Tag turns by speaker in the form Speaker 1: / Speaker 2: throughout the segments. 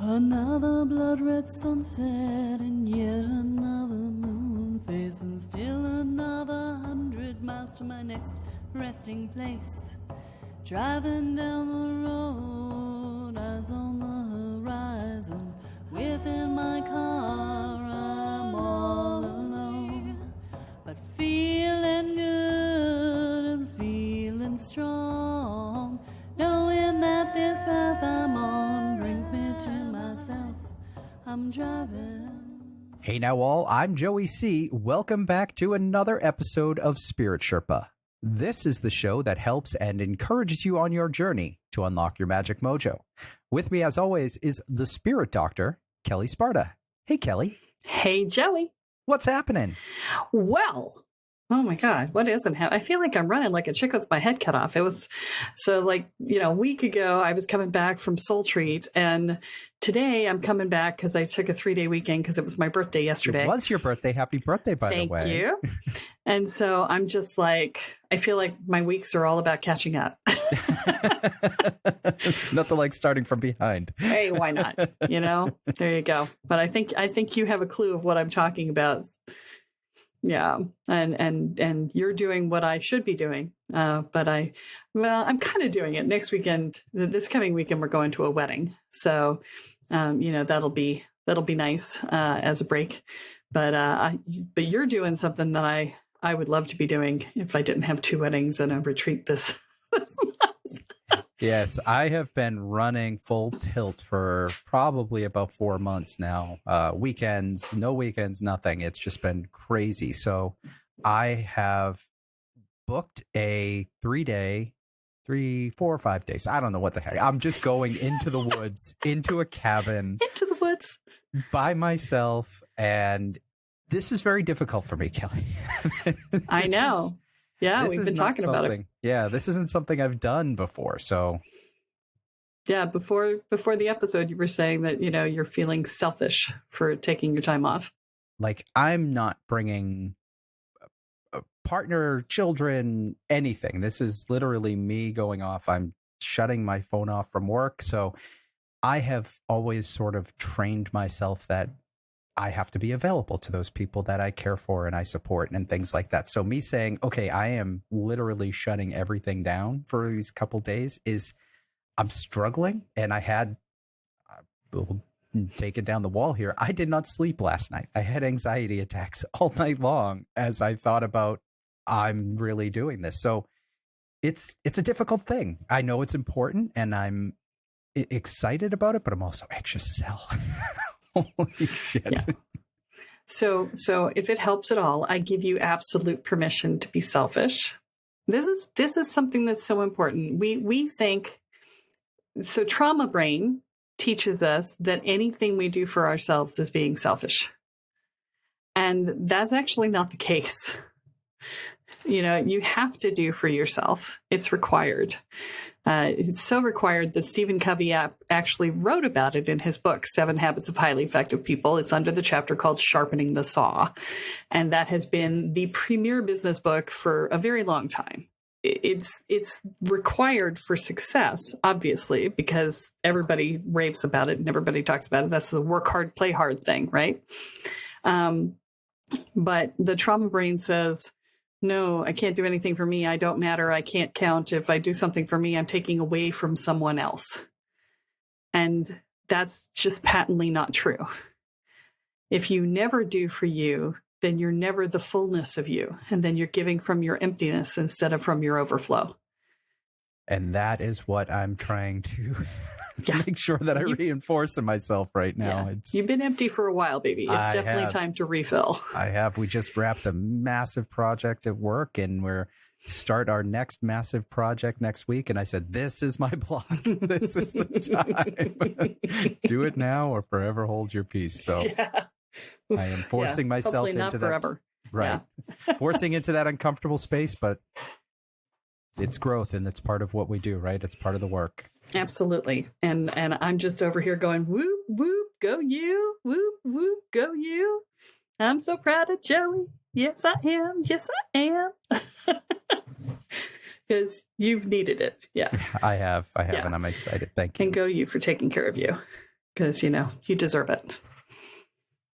Speaker 1: Another blood-red sunset and yet another moon face, and still another 100 miles to my next resting place. Driving down the road, eyes on the horizon. Within my car, I'm all alone, but feeling good and feeling strong, knowing that this path I'm on brings me to myself. I'm driving.
Speaker 2: Hey now all, I'm Joey C. Welcome back to another episode of Spirit Sherpa. This is the show that helps and encourages you on your journey to unlock your magic mojo. With me, as always, is the Spirit Doctor, Kelle Sparta. Hey, Kelle.
Speaker 3: Hey, Joey.
Speaker 2: What's happening?
Speaker 3: Well, oh my God, what isn't happening? I feel like I'm running like a chick with my head cut off. It was so a week ago, I was coming back from Soul Treat, and today I'm coming back because I took a 3-day weekend because it was my birthday yesterday.
Speaker 2: It was your birthday. Happy birthday, by the way.
Speaker 3: Thank you. And so I'm just like, I feel like my weeks are all about catching up.
Speaker 2: It's nothing like starting from behind.
Speaker 3: Hey, why not? There you go. But I think you have a clue of what I'm talking about. Yeah. And you're doing what I should be doing. But I'm kind of doing it. Next weekend, this coming weekend, we're going to a wedding. So, that'll be nice, as a break. But you're doing something that I would love to be doing if I didn't have 2 weddings and a retreat this month.
Speaker 2: Yes, I have been running full tilt for probably about 4 months now. Weekends, no weekends, nothing. It's just been crazy. So I have booked a 3-day, 4 or 5 days. I don't know what the heck. I'm just going into the woods, into a cabin.
Speaker 3: Into the woods.
Speaker 2: By myself. And this is very difficult for me, Kelle.
Speaker 3: I know. Yeah, we've been talking about it.
Speaker 2: Yeah, this isn't something I've done before. So,
Speaker 3: yeah, before the episode, you were saying that, you're feeling selfish for taking your time off.
Speaker 2: Like, I'm not bringing a partner, children, anything. This is literally me going off. I'm shutting my phone off from work. So I have always sort of trained myself that I have to be available to those people that I care for and I support and things like that. So me saying, okay, I am literally shutting everything down for these couple days I'm struggling. And I had taken down the wall here. I did not sleep last night. I had anxiety attacks all night long as I thought about I'm really doing this. So it's a difficult thing. I know it's important and I'm excited about it, but I'm also anxious as hell. Holy shit.
Speaker 3: Yeah. So if it helps at all, I give you absolute permission to be selfish. This is something that's so important. We think, so trauma brain teaches us that anything we do for ourselves is being selfish. And that's actually not the case. You have to do for yourself. It's required. It's so required that Stephen Covey actually wrote about it in his book, 7 Habits of Highly Effective People. It's under the chapter called Sharpening the Saw. And that has been the premier business book for a very long time. It's required for success, obviously, because everybody raves about it and everybody talks about it. That's the work hard, play hard thing, right? But the trauma brain says, no, I can't do anything for me. I don't matter. I can't count. If I do something for me, I'm taking away from someone else. And that's just patently not true. If you never do for you, then you're never the fullness of you. And then you're giving from your emptiness instead of from your overflow.
Speaker 2: And that is what I'm trying to
Speaker 3: Yeah.
Speaker 2: make sure that I reinforce in myself right now.
Speaker 3: Yeah. You've been empty for a while, baby. It's definitely time to refill.
Speaker 2: I have. We just wrapped a massive project at work and we're start our next massive project next week. And I said, this is my block. This is the time. Do it now or forever hold your peace. So
Speaker 3: yeah.
Speaker 2: I am forcing myself
Speaker 3: Hopefully
Speaker 2: into
Speaker 3: not
Speaker 2: that.
Speaker 3: forever.
Speaker 2: Right.
Speaker 3: Yeah.
Speaker 2: Forcing into that uncomfortable space, but it's growth and it's part of what we do, right? It's part of the work.
Speaker 3: Absolutely. And I'm just over here going, whoop, whoop, go you, whoop, whoop, go you. I'm so proud of Joey. Yes, I am. Yes, I am. Because you've needed it. Yeah.
Speaker 2: I have,
Speaker 3: Yeah.
Speaker 2: and I'm excited. Thank you.
Speaker 3: And go you for taking care of you. because, you deserve it.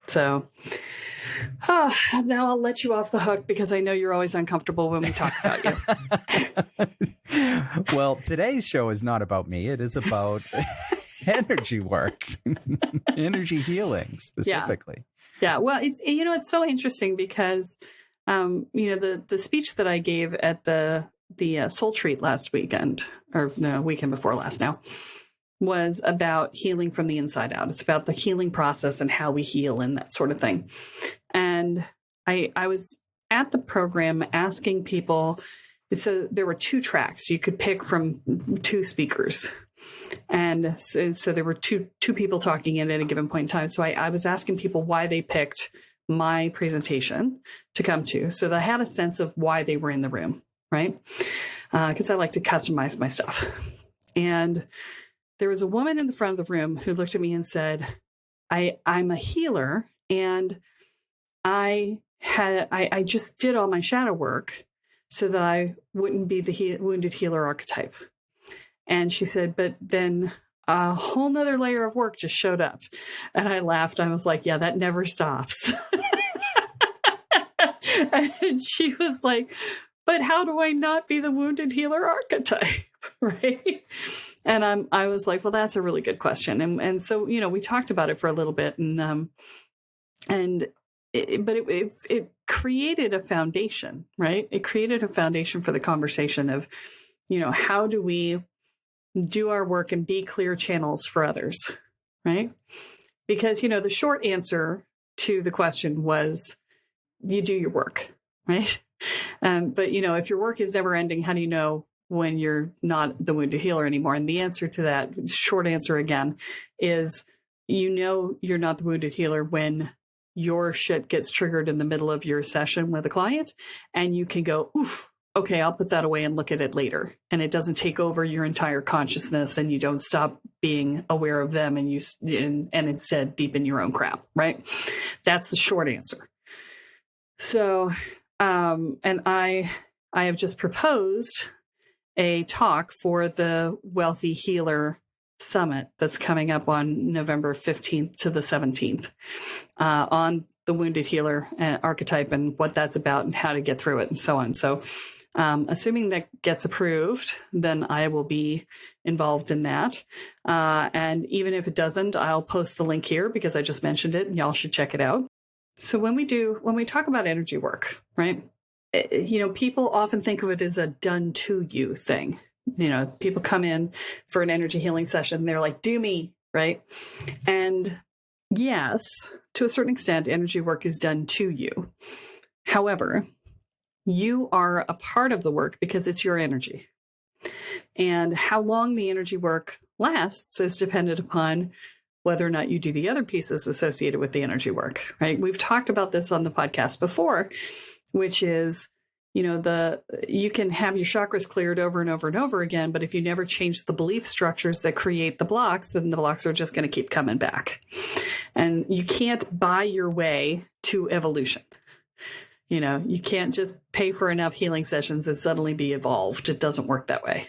Speaker 3: So now I'll let you off the hook because I know you're always uncomfortable when we talk about
Speaker 2: you. Well, today's show is not about me. It is about energy work, energy healing specifically.
Speaker 3: Yeah. Well, it's so interesting because, the speech that I gave at the Soul Treat last weekend, or no, weekend before last now, was about healing from the inside out. It's about the healing process and how we heal and that sort of thing. And I was at the program asking people, so there were 2 tracks. You could pick from 2 speakers. And so there were two people talking at a given point in time. So I was asking people why they picked my presentation to come to, so that I had a sense of why they were in the room, right? Because I like to customize my stuff. And there was a woman in the front of the room who looked at me and said, I'm a healer, and I just did all my shadow work so that I wouldn't be the wounded healer archetype. And she said, but then a whole nother layer of work just showed up. And I laughed. I was like, yeah, that never stops. And she was like, but how do I not be the wounded healer archetype? Right. And I was like, well, that's a really good question. And so, we talked about it for a little bit, but it created a foundation, right? It created a foundation for the conversation of, how do we do our work and be clear channels for others, right? Because, the short answer to the question was, you do your work, right? But, if your work is never ending, how do you know when you're not the wounded healer anymore? And the answer to that, short answer again, is you're not the wounded healer when your shit gets triggered in the middle of your session with a client, and you can go, oof, okay, I'll put that away and look at it later. And it doesn't take over your entire consciousness, and you don't stop being aware of them, and and instead deepen your own crap, right? That's the short answer. So, and I have just proposed a talk for the Wealthy Healer Summit that's coming up on November 15th to the 17th on the wounded healer archetype and what that's about and how to get through it and so on. So assuming that gets approved, then I will be involved in that. And even if it doesn't, I'll post the link here because I just mentioned it and y'all should check it out. So when we talk about energy work, right? People often think of it as a done to you thing. People come in for an energy healing session, they're like, do me, right? And yes, to a certain extent, energy work is done to you. However, you are a part of the work because it's your energy. And how long the energy work lasts is dependent upon whether or not you do the other pieces associated with the energy work, right? We've talked about this on the podcast before, which is, you can have your chakras cleared over and over and over again, but if you never change the belief structures that create the blocks, then the blocks are just going to keep coming back. And you can't buy your way to evolution. You can't just pay for enough healing sessions and suddenly be evolved. It doesn't work that way.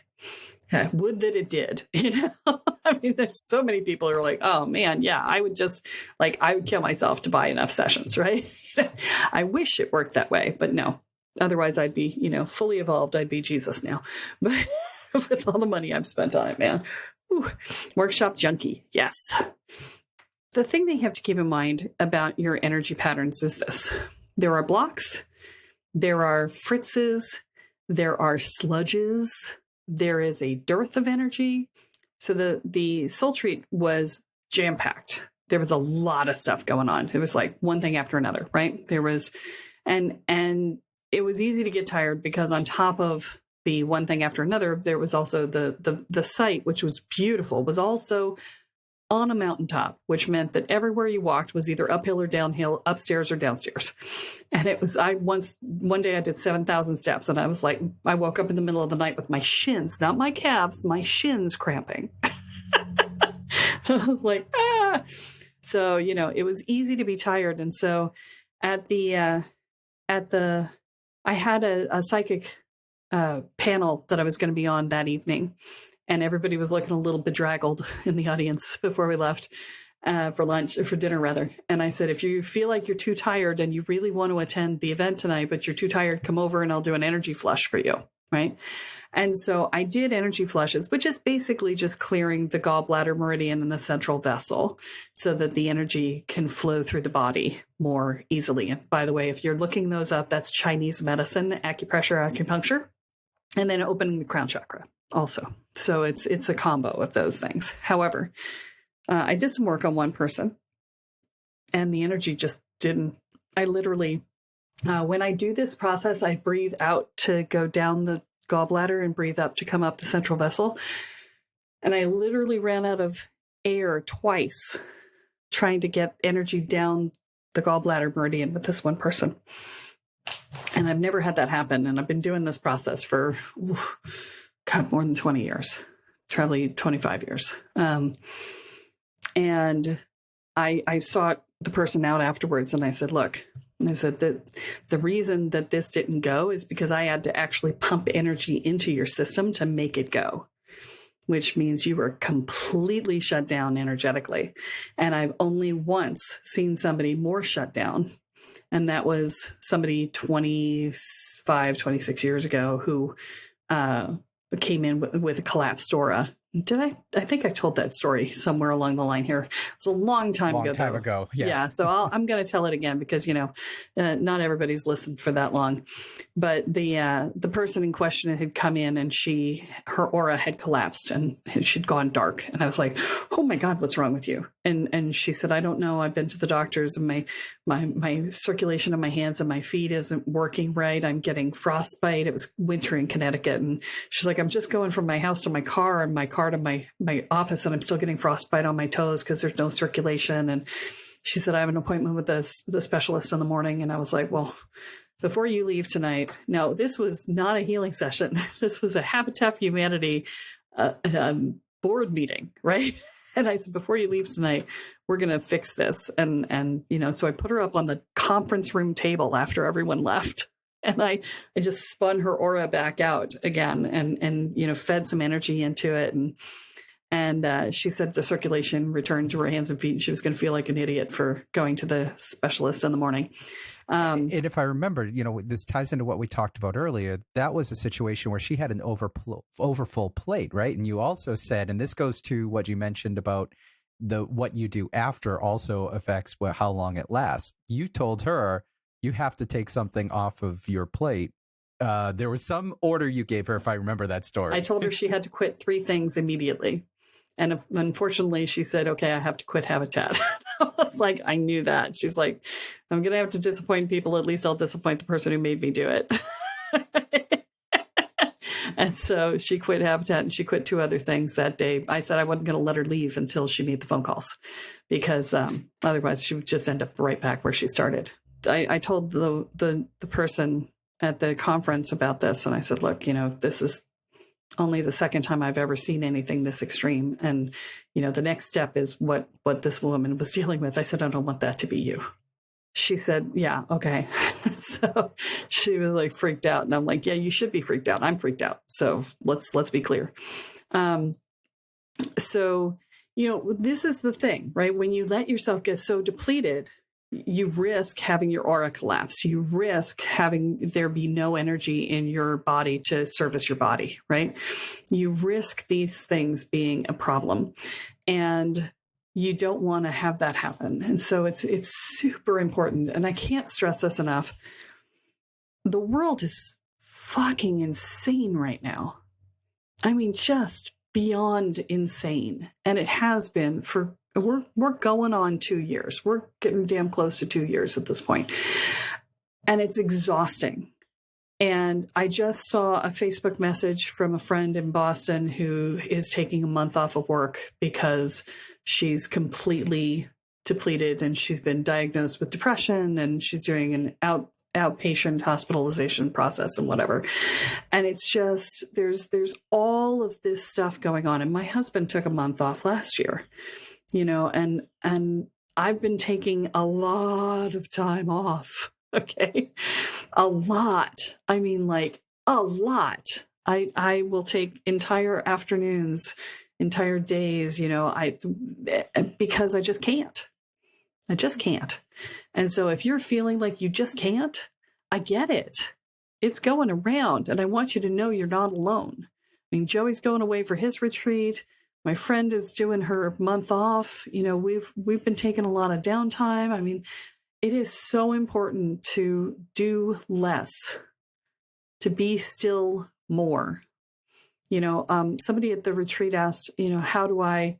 Speaker 3: Would that it did, I mean, there's so many people who are like, oh man, yeah, I would kill myself to buy enough sessions, right? I wish it worked that way, but no. Otherwise, I'd be, fully evolved. I'd be Jesus now. But with all the money I've spent on it, man. Ooh, workshop junkie. Yes. The thing that you have to keep in mind about your energy patterns is this. There are blocks. There are fritzes. There are sludges. There is a dearth of energy. So the Soul Treat was jam-packed. There was a lot of stuff going on. It was like one thing after another, right? There was, and it was easy to get tired because on top of the one thing after another, there was also the site, which was beautiful, was also on a mountaintop, which meant that everywhere you walked was either uphill or downhill, upstairs or downstairs. And it was, one day I did 7,000 steps and I was like, I woke up in the middle of the night with my shins, not my calves, my shins cramping. I was like, ah. So, it was easy to be tired. And so I had a psychic panel that I was going to be on that evening. And everybody was looking a little bedraggled in the audience before we left for dinner rather. And I said, if you feel like you're too tired and you really want to attend the event tonight, but you're too tired, come over and I'll do an energy flush for you. Right. And so I did energy flushes, which is basically just clearing the gallbladder meridian and the central vessel so that the energy can flow through the body more easily. And by the way, if you're looking those up, that's Chinese medicine, acupressure, acupuncture, and then opening the crown chakra also. So it's a combo of those things. However, I did some work on one person and the energy just didn't. I literally, when I do this process, I breathe out to go down the gallbladder and breathe up to come up the central vessel. And I literally ran out of air twice trying to get energy down the gallbladder meridian with this one person. And I've never had that happen. And I've been doing this process for, more than 20 years, probably 25 years. And I sought the person out afterwards and I said, look, and I said that the reason that this didn't go is because I had to actually pump energy into your system to make it go, which means you were completely shut down energetically. And I've only once seen somebody more shut down. And that was somebody 25, 26 years ago who came in with a collapsed aura. I think I told that story somewhere along the line here. It was a long time ago.
Speaker 2: Yeah.
Speaker 3: Yeah. So I'm going to tell it again because, not everybody's listened for that long. But the person in question had come in and her aura had collapsed and she'd gone dark. And I was like, oh my God, what's wrong with you? And she said, I don't know. I've been to the doctors and my circulation of my hands and my feet isn't working right. I'm getting frostbite. It was winter in Connecticut. And she's like, I'm just going from my house to my car and my car to my office and I'm still getting frostbite on my toes because there's no circulation. And she said, I have an appointment with the specialist in the morning. And I was like, well, before you leave tonight, no, this was not a healing session. This was a Habitat for Humanity board meeting, right? And I said, before you leave tonight, we're going to fix this. And so I put her up on the conference room table after everyone left. And I just spun her aura back out again and fed some energy into it. And she said the circulation returned to her hands and feet and she was going to feel like an idiot for going to the specialist in the morning.
Speaker 2: And if I remember, this ties into what we talked about earlier. That was a situation where she had an overfull plate, right? And you also said, and this goes to what you mentioned about what you do after also affects how long it lasts. You told her you have to take something off of your plate. There was some order you gave her, if I remember that story.
Speaker 3: I told her she had to quit 3 things immediately. And unfortunately, she said, okay, I have to quit Habitat. I was like, I knew that. She's like, I'm going to have to disappoint people. At least I'll disappoint the person who made me do it. And so she quit Habitat and she quit 2 other things that day. I said I wasn't going to let her leave until she made the phone calls because otherwise she would just end up right back where she started. I told the person at the conference about this and I said, look, this is only the second time I've ever seen anything this extreme. And, the next step is what this woman was dealing with. I said, I don't want that to be you. She said, yeah, okay. So she was like freaked out. And I'm like, yeah, you should be freaked out. I'm freaked out. So let's be clear. So, this is the thing, right? When you let yourself get so depleted, you risk having your aura collapse. You risk having there be no energy in your body to service your body, right? You risk these things being a problem. And you don't want to have that happen. And so it's super important. And I can't stress this enough. The world is fucking insane right now. I mean, just beyond insane. And it has been for we're going on 2 years. We're getting damn close to 2 years at this point. And it's exhausting. And I just saw a Facebook message from a friend in Boston who is taking a month off of work because she's completely depleted and she's been diagnosed with depression and she's doing an outpatient hospitalization process and whatever. And it's just, there's all of this stuff going on. And my husband took a month off last year, and I've been taking a lot of time off. Okay. A lot. I mean, like a lot. I will take entire afternoons, entire days, because I just can't. I just can't. And so if you're feeling like you just can't, I get it. It's going around, and I want you to know you're not alone. I mean, Joey's going away for his retreat. My friend is doing her month off. We've been taking a lot of downtime. I mean, it is so important to do less, to be still more. Somebody at the retreat asked, how do I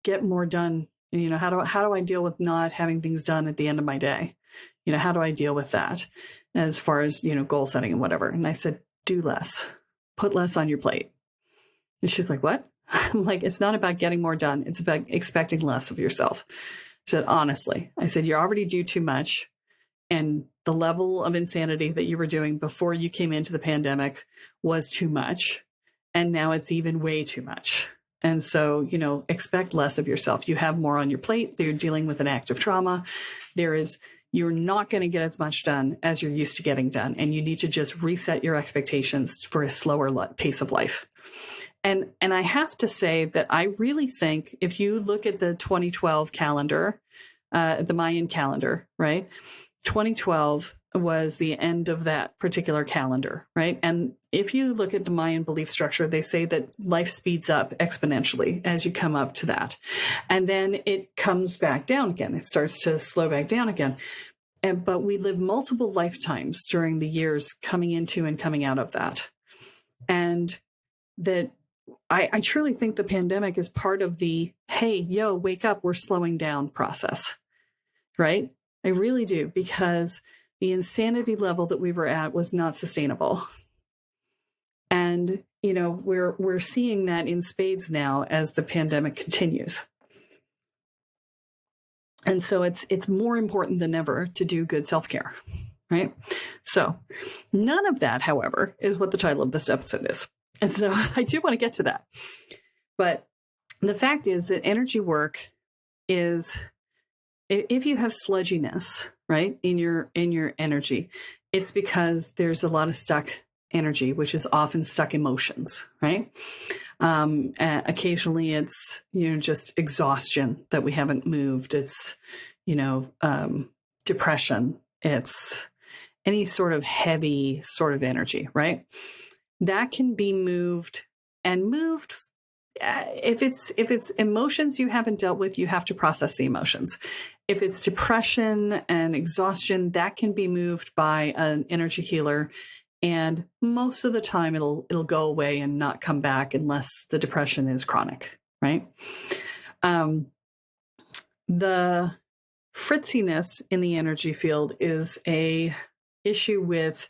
Speaker 3: get more done? How do I deal with not having things done at the end of my day? How do I deal with that as far as, goal setting and whatever? And I said, do less, put less on your plate. And she's like, what? I'm like, it's not about getting more done. It's about expecting less of yourself. I said, honestly, you already do too much. And the level of insanity that you were doing before you came into the pandemic was too much. And now it's even way too much. And so, expect less of yourself. You have more on your plate. You're dealing with an active trauma. You're not going to get as much done as you're used to getting done. And you need to just reset your expectations for a slower pace of life. And I have to say that I really think if you look at the 2012 calendar, the Mayan calendar, right? 2012 was the end of that particular calendar, right? And if you look at the Mayan belief structure, they say that life speeds up exponentially as you come up to that. And then it comes back down again. It starts to slow back down again. But we live multiple lifetimes during the years coming into and coming out of that. And that I truly think the pandemic is part of the, hey, yo, wake up, we're slowing down process, right? I really do, because the insanity level that we were at was not sustainable. And, we're seeing that in spades now as the pandemic continues. And so it's more important than ever to do good self-care, right? So none of that, however, is what the title of this episode is. And so I do want to get to that. But the fact is that energy work is, if you have sludginess, right, in your energy, it's because there's a lot of stuck energy, which is often stuck emotions, right? Occasionally it's, just exhaustion that we haven't moved. It's, depression. It's any sort of heavy sort of energy, right? That can be moved. If it's emotions you haven't dealt with, you have to process the emotions. If it's depression and exhaustion, that can be moved by an energy healer. And most of the time it'll go away and not come back unless the depression is chronic, right? The fritziness in the energy field is a issue with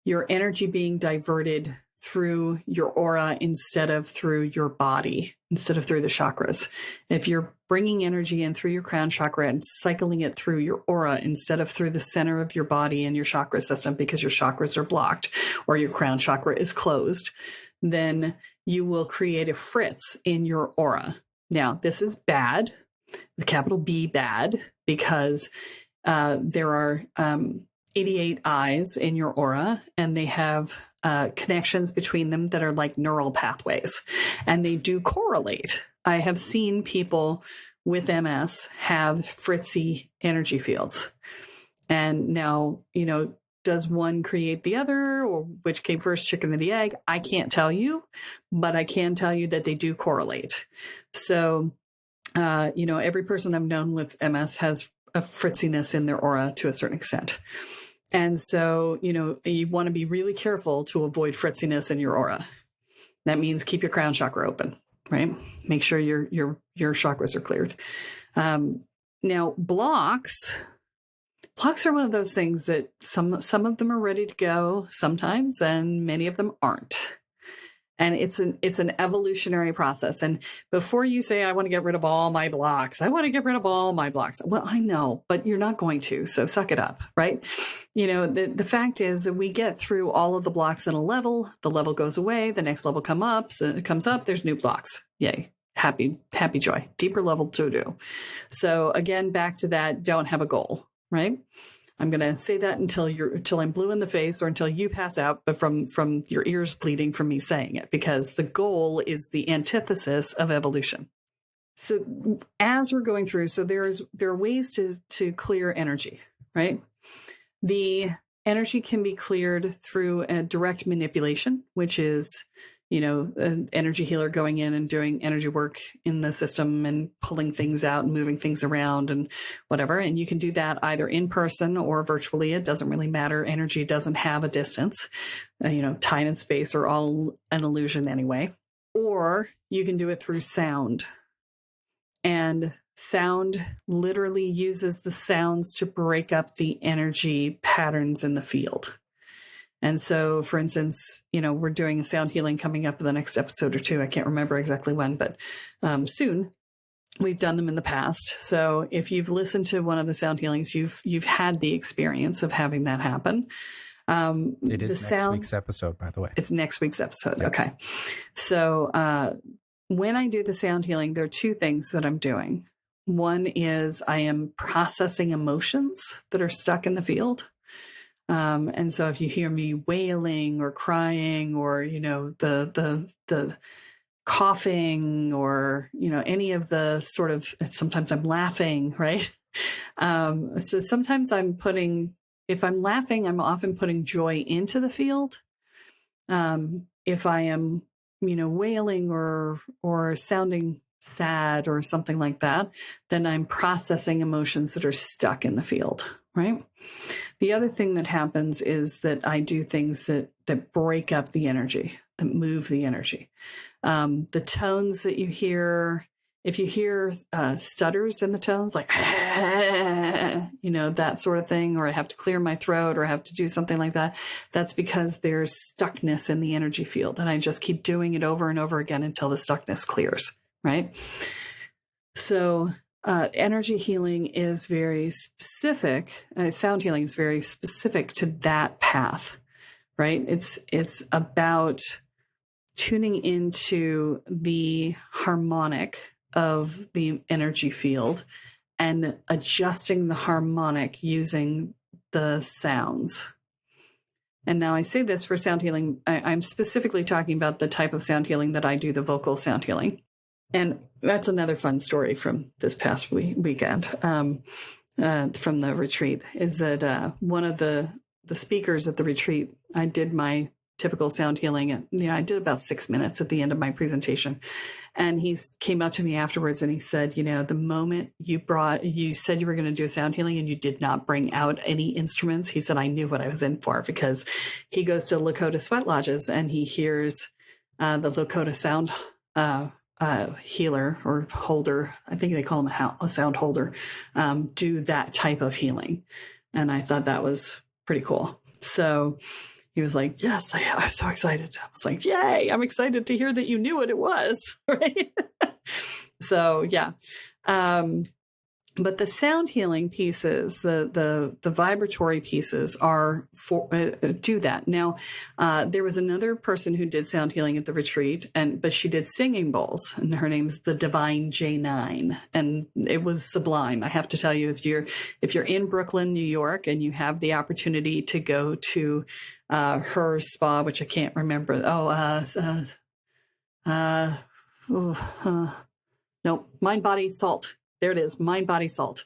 Speaker 3: your energy being diverted through your aura instead of through your body, instead of through the chakras. If you're bringing energy in through your crown chakra and cycling it through your aura instead of through the center of your body and your chakra system because your chakras are blocked or your crown chakra is closed, then you will create a fritz in your aura. Now, this is bad, the capital B bad, because there are 88 eyes in your aura, and they have connections between them that are like neural pathways, and they do correlate. I have seen people with MS have fritzy energy fields. And now, does one create the other, or which came first, chicken or the egg? I can't tell you, but I can tell you that they do correlate. So, every person I've known with MS has a fritziness in their aura to a certain extent. And so, you want to be really careful to avoid fritziness in your aura. That means keep your crown chakra open, right? Make sure your chakras are cleared. Now, blocks are one of those things that some of them are ready to go sometimes, and many of them aren't. And it's an evolutionary process. And before you say, I want to get rid of all my blocks, well, I know, but you're not going to. So suck it up, right? The fact is that we get through all of the blocks in a level. The level goes away. The next level comes up. There's new blocks. Yay. Happy joy. Deeper level to do. So again, back to that, don't have a goal, right? I'm going to say that until I'm blue in the face or until you pass out, but from your ears bleeding from me saying it, because the goal is the antithesis of evolution. So as we're going through, so there are ways to clear energy, right? The energy can be cleared through a direct manipulation, which is, an energy healer going in and doing energy work in the system and pulling things out and moving things around and whatever. And you can do that either in person or virtually. It doesn't really matter. Energy doesn't have a distance. Time and space are all an illusion anyway. Or you can do it through sound. And sound literally uses the sounds to break up the energy patterns in the field. And so, for instance, we're doing a sound healing coming up in the next episode or two. I can't remember exactly when, but soon. We've done them in the past. So if you've listened to one of the sound healings, you've had the experience of having that happen.
Speaker 2: It is next week's episode, by the way.
Speaker 3: It's next week's episode.
Speaker 2: Yep.
Speaker 3: Okay. So when I do the sound healing, there are two things that I'm doing. One is I am processing emotions that are stuck in the field. And so if you hear me wailing or crying or, the coughing or, any of the sort of, sometimes I'm laughing, right? So sometimes if I'm laughing, I'm often putting joy into the field. If I am, wailing or sounding sad or something like that, then I'm processing emotions that are stuck in the field, right? The other thing that happens is that I do things that break up the energy, that move the energy. The tones that you hear, if you hear stutters in the tones, like, that sort of thing, or I have to clear my throat or I have to do something like that, that's because there's stuckness in the energy field. And I just keep doing it over and over again until the stuckness clears, right? So energy healing is very specific. Sound healing is very specific to that path, right? It's about tuning into the harmonic of the energy field and adjusting the harmonic using the sounds. And now I say this for sound healing. I'm specifically talking about the type of sound healing that I do, the vocal sound healing. And that's another fun story from this past weekend, from the retreat, is that one of the speakers at the retreat, I did my typical sound healing. And, I did about 6 minutes at the end of my presentation. And he came up to me afterwards and he said, the moment you said you were going to do a sound healing and you did not bring out any instruments, he said, I knew what I was in for, because he goes to Lakota sweat lodges and he hears the Lakota sound healer or holder, I think they call him a sound holder, do that type of healing. And I thought that was pretty cool. So he was like, yes, I'm so excited. I was like, yay, I'm excited to hear that you knew what it was, right? So, yeah. But the sound healing pieces, the vibratory pieces are do that. Now, there was another person who did sound healing at the retreat, but she did singing bowls, and her name's the Divine J9, and it was sublime. I have to tell you, if you're in Brooklyn, New York, and you have the opportunity to go to her spa, which I can't remember. Nope, Mind Body Salt. There it is, Mind Body Salt.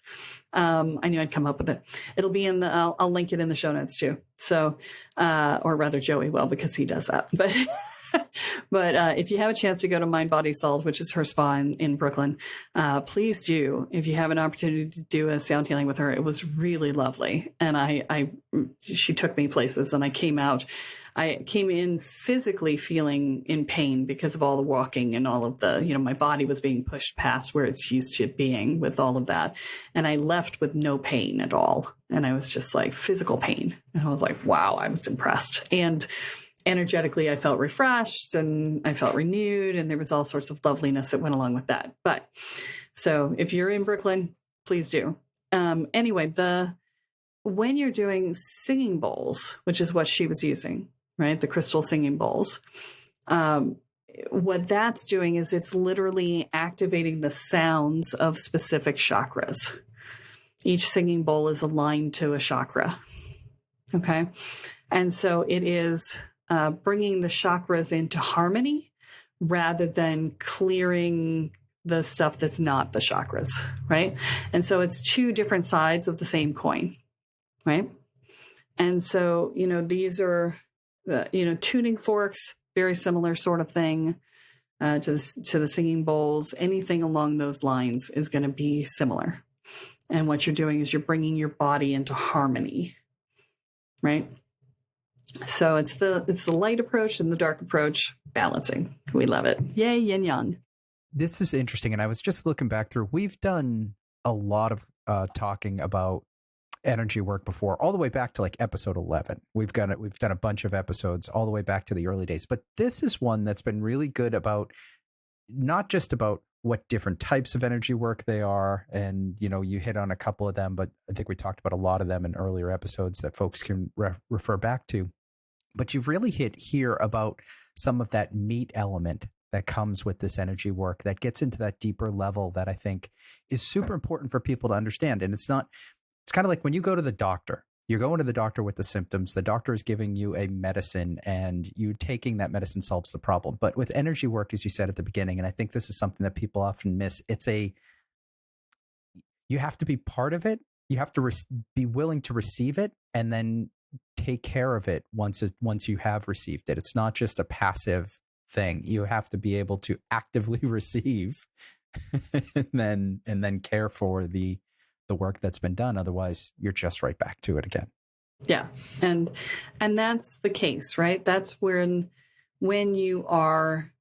Speaker 3: I knew I'd come up with it. It'll be in I'll link it in the show notes too. So, or rather Joey will, because he does that. But if you have a chance to go to Mind Body Salt, which is her spa in Brooklyn, please do. If you have an opportunity to do a sound healing with her, it was really lovely. And she took me places, and I came in physically feeling in pain because of all the walking and all of the, my body was being pushed past where it's used to being with all of that. And I left with no pain at all. And I was just like physical pain. And I was like, wow, I was impressed. And energetically, I felt refreshed and I felt renewed. And there was all sorts of loveliness that went along with that. But so if you're in Brooklyn, please do. Anyway, when you're doing singing bowls, which is what she was using, right? The crystal singing bowls. What that's doing is it's literally activating the sounds of specific chakras. Each singing bowl is aligned to a chakra. Okay. And so it is bringing the chakras into harmony rather than clearing the stuff that's not the chakras, right? And so it's two different sides of the same coin, right? And so, these are, tuning forks, very similar sort of thing to the singing bowls. Anything along those lines is going to be similar. And what you're doing is you're bringing your body into harmony, right? So it's the light approach and the dark approach, balancing. We love it. Yay, yin yang.
Speaker 2: This is interesting. And I was just looking back through, we've done a lot of talking about energy work before, all the way back to like episode 11. We've done a bunch of episodes all the way back to the early days. But this is one that's been really good about not just about what different types of energy work they are. And, you hit on a couple of them, but I think we talked about a lot of them in earlier episodes that folks can refer back to. But you've really hit here about some of that meat element that comes with this energy work that gets into that deeper level that I think is super important for people to understand. And it's kind of like when you go to the doctor, you're going to the doctor with the symptoms, the doctor is giving you a medicine and you taking that medicine solves the problem. But with energy work, as you said at the beginning, and I think this is something that people often miss, you have to be part of it. You have to be willing to receive it and then take care of it once you have received it. It's not just a passive thing. You have to be able to actively receive and then care for the work that's been done. Otherwise, you're just right back to it again.
Speaker 3: Yeah. And that's the case, right? That's when you are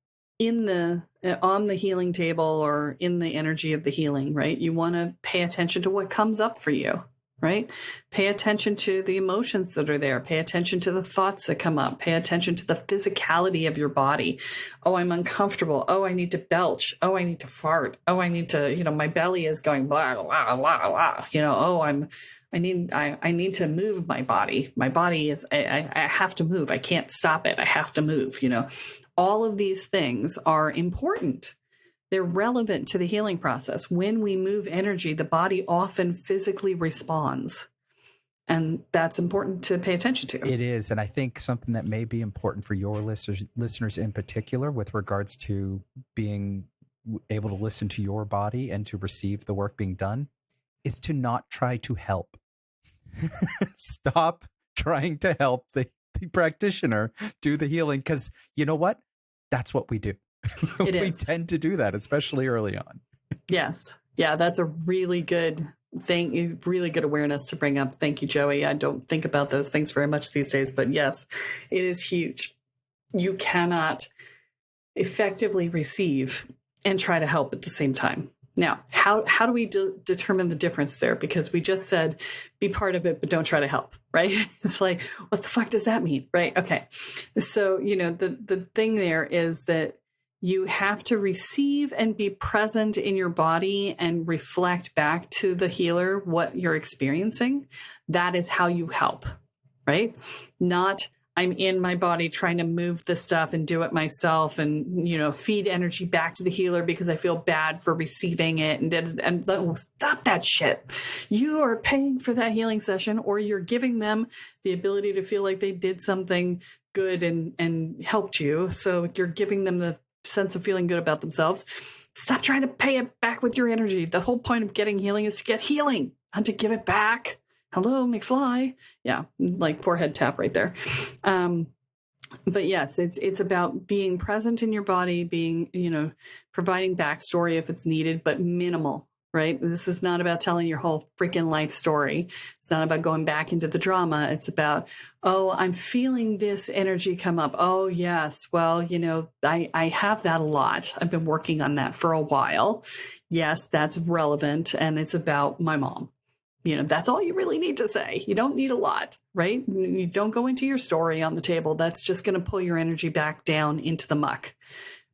Speaker 3: on the healing table or in the energy of the healing, right? You want to pay attention to what comes up for you, right? Pay attention to the emotions that are there. Pay attention to the thoughts that come up. Pay attention to the physicality of your body. Oh, I'm uncomfortable. Oh, I need to belch. Oh, I need to fart. Oh, I need to, my belly is going blah, blah, blah, blah. Oh, I need to move my body. My body is, I have to move. I can't stop it. I have to move, All of these things are important. They're relevant to the healing process. When we move energy, the body often physically responds. And that's important to pay attention to.
Speaker 2: It is. And I think something that may be important for your listeners in particular with regards to being able to listen to your body and to receive the work being done is to not try to help. Stop trying to help the practitioner do the healing, because you know what? That's what we do. We tend to do that, especially early on.
Speaker 3: Yes. Yeah, that's a really good thing, really good awareness to bring up. Thank you, Joey. I don't think about those things very much these days, but yes, it is huge. You cannot effectively receive and try to help at the same time. Now, how do we determine the difference there? Because we just said, be part of it, but don't try to help, right? It's like, what the fuck does that mean? Right? Okay. So, the thing there is that you have to receive and be present in your body and reflect back to the healer what you're experiencing. That is how you help, right? Not I'm in my body trying to move the stuff and do it myself and, feed energy back to the healer because I feel bad for receiving it. And stop that shit. You are paying for that healing session, or you're giving them the ability to feel like they did something good and helped you. So you're giving them the sense of feeling good about themselves. Stop trying to pay it back with your energy. The whole point of getting healing is to get healing, not to give it back. Hello, McFly. Yeah, like forehead tap right there. But yes, it's about being present in your body, being, providing backstory if it's needed, but minimal, right? This is not about telling your whole freaking life story. It's not about going back into the drama. It's about, oh, I'm feeling this energy come up. Oh, yes. Well, I have that a lot. I've been working on that for a while. Yes, that's relevant. And it's about my mom. That's all you really need to say. You don't need a lot, right? You don't go into your story on the table. That's just going to pull your energy back down into the muck,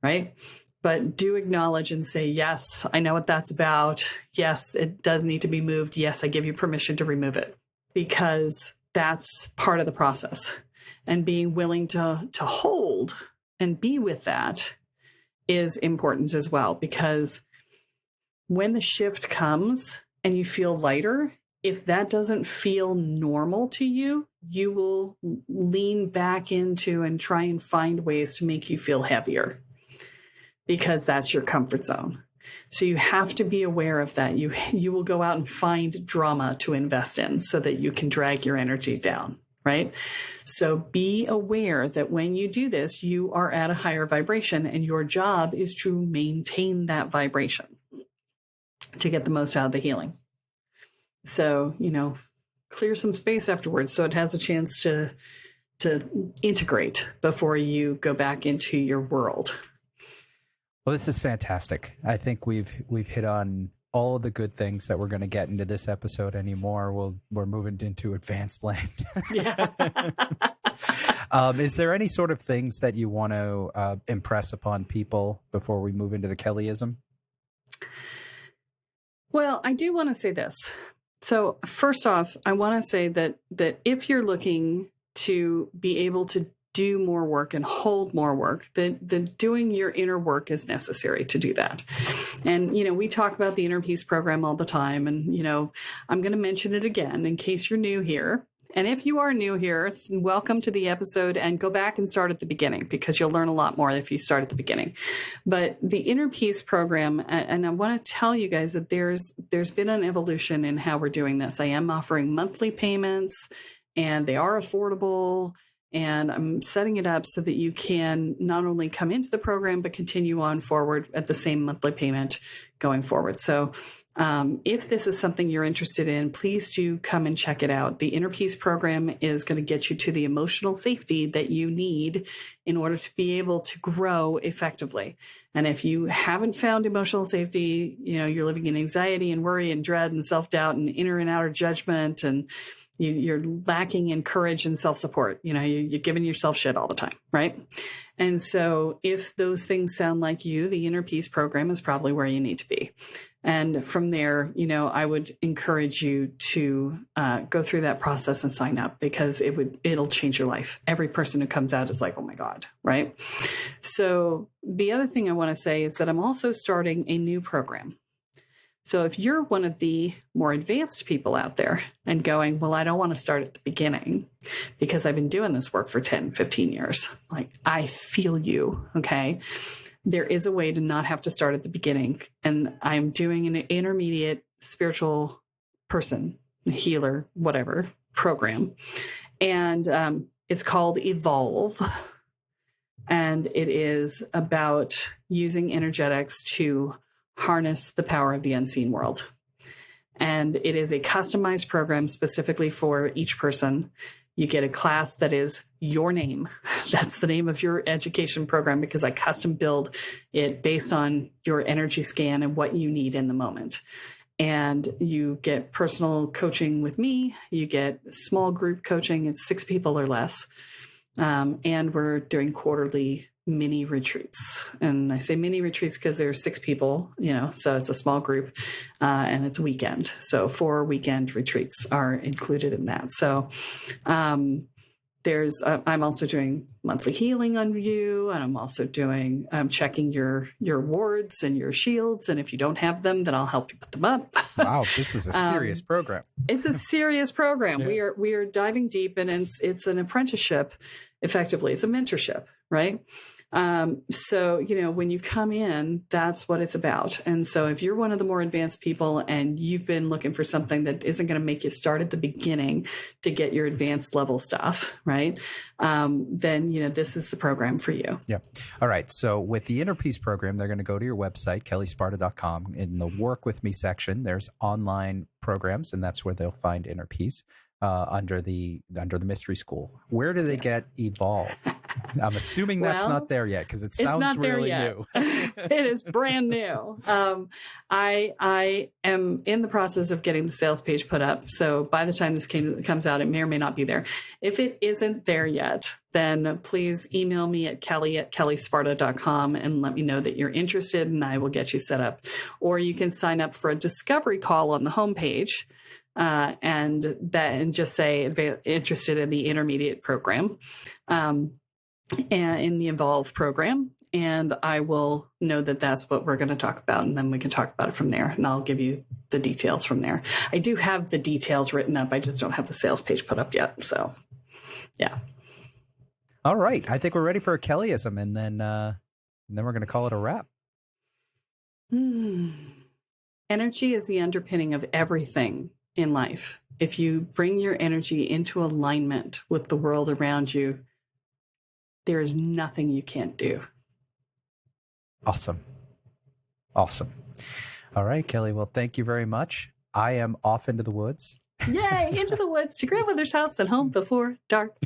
Speaker 3: right? But do acknowledge and say, yes, I know what that's about. Yes, it does need to be moved. Yes, I give you permission to remove it, because that's part of the process. And being willing to hold and be with that is important as well, because when the shift comes, and you feel lighter, if that doesn't feel normal to you, you will lean back into and try and find ways to make you feel heavier, because that's your comfort zone. So you have to be aware of that. You will go out and find drama to invest in so that you can drag your energy down, right? So be aware that when you do this, you are at a higher vibration, and your job is to maintain that vibration to get the most out of the healing. So, clear some space afterwards so it has a chance to integrate before you go back into your world.
Speaker 2: Well, this is fantastic. I think we've hit on all of the good things that we're going to get into this episode anymore. We're moving into advanced land.
Speaker 3: Yeah.
Speaker 2: Is there any sort of things that you want to impress upon people before we move into the Kellyism?
Speaker 3: Well, I do want to say this. So first off, I want to say that if you're looking to be able to do more work and hold more work, then doing your inner work is necessary to do that. And, we talk about the Inner Peace program all the time. And, I'm going to mention it again in case you're new here. And if you are new here, welcome to the episode, and go back and start at the beginning, because you'll learn a lot more if you start at the beginning. But the Inner Peace program, and I want to tell you guys that there's been an evolution in how we're doing this. I am offering monthly payments, and they are affordable. And I'm setting it up so that you can not only come into the program, but continue on forward at the same monthly payment going forward. So if this is something you're interested in, please do come and check it out. The Inner Peace program is going to get you to the emotional safety that you need in order to be able to grow effectively. And if you haven't found emotional safety, you're living in anxiety and worry and dread and self-doubt and inner and outer judgment, and you're lacking in courage and self-support. You're giving yourself shit all the time, right? And so if those things sound like you, the Inner Peace program is probably where you need to be. And from there, I would encourage you to go through that process and sign up, because it'll change your life. Every person who comes out is like, oh my God, right? So the other thing I want to say is that I'm also starting a new program. So if you're one of the more advanced people out there and going, well, I don't want to start at the beginning because I've been doing this work for 10, 15 years. Like, I feel you, okay? There is a way to not have to start at the beginning. And I'm doing an intermediate spiritual person, healer, whatever program. And it's called Evolve. And it is about using energetics to harness the power of the unseen world. And it is a customized program specifically for each person. You get a class that is your name. That's the name of your education program, because I custom build it based on your energy scan and what you need in the moment. And you get personal coaching with me. You get small group coaching. It's 6 people or less. And we're doing quarterly mini retreats. And I say mini retreats because there's 6 people, so it's a small group, and it's a weekend. So 4 weekend retreats are included in that. So, I'm also doing monthly healing on you, and I'm also doing, checking your wards and your shields. And if you don't have them, then I'll help you put them up.
Speaker 2: Wow. This is a serious program.
Speaker 3: It's a serious program.
Speaker 2: Yeah.
Speaker 3: We are diving deep, and it's an apprenticeship. Effectively, it's a mentorship, right? So, when you come in, that's what it's about. And so if you're one of the more advanced people and you've been looking for something that isn't going to make you start at the beginning to get your advanced level stuff, right? Then, this is the program for you.
Speaker 2: Yeah. All right. So with the Inner Peace program, they're going to go to your website, kellesparta.com. In the Work With Me section, there's online programs, and that's where they'll find Inner Peace. Under the Mystery School. Where do they get Evolve? I'm assuming that's not there yet, because it sounds really new.
Speaker 3: It is brand new. I am in the process of getting the sales page put up. So by the time this comes out, it may or may not be there. If it isn't there yet, then please email me at Kelle@kellesparta.com and let me know that you're interested, and I will get you set up. Or you can sign up for a discovery call on the homepage. And just say interested in the intermediate program, and in the Evolve program. and I will know that that's what we're going to talk about, and then we can talk about it from there, and I'll give you the details from there. I do have the details written up. I just don't have the sales page put up yet. So, yeah.
Speaker 2: All right. I think we're ready for a Kellyism, and then we're going to call it a wrap.
Speaker 3: Energy is the underpinning of everything in life. If you bring your energy into alignment with the world around you, there is nothing you can't do.
Speaker 2: Awesome. All right, Kelle. Well, thank you very much. I am off into the woods.
Speaker 3: Yay, into the woods to grandmother's house and home before dark.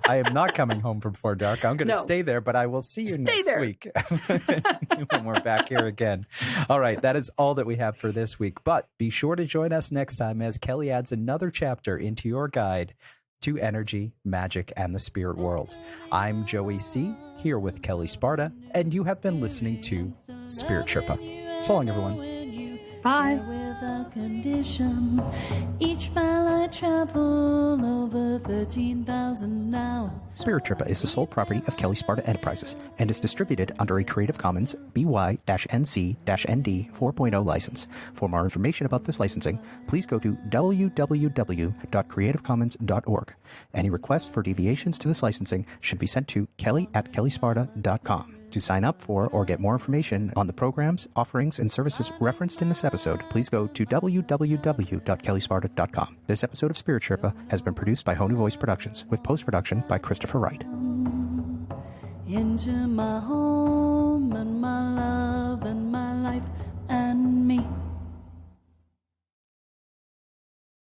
Speaker 2: I am not coming home before dark. I'm going to stay there, but I will see you next week when we're back here again. All right, that is all that we have for this week. But be sure to join us next time as Kelle adds another chapter into your guide to energy, magic, and the spirit world. I'm Joey C., here with Kelle Sparta, and you have been listening to Spirit Sherpa. So long, everyone.
Speaker 3: Bye.
Speaker 1: Without condition, each mile I travel over 13,000 now.
Speaker 2: Spirit Sherpa is the sole property of Kelle Sparta Enterprises and is distributed under a Creative Commons BY-NC-ND 4.0 license. For more information about this licensing, please go to www.creativecommons.org. Any requests for deviations to this licensing should be sent to kelly@kellesparta.com. To sign up for or get more information on the programs, offerings, and services referenced in this episode, please go to www.kellesparta.com. This episode of Spirit Sherpa has been produced by Honu Voice Productions, with post-production by Christopher Wright.
Speaker 1: Into my home and my love and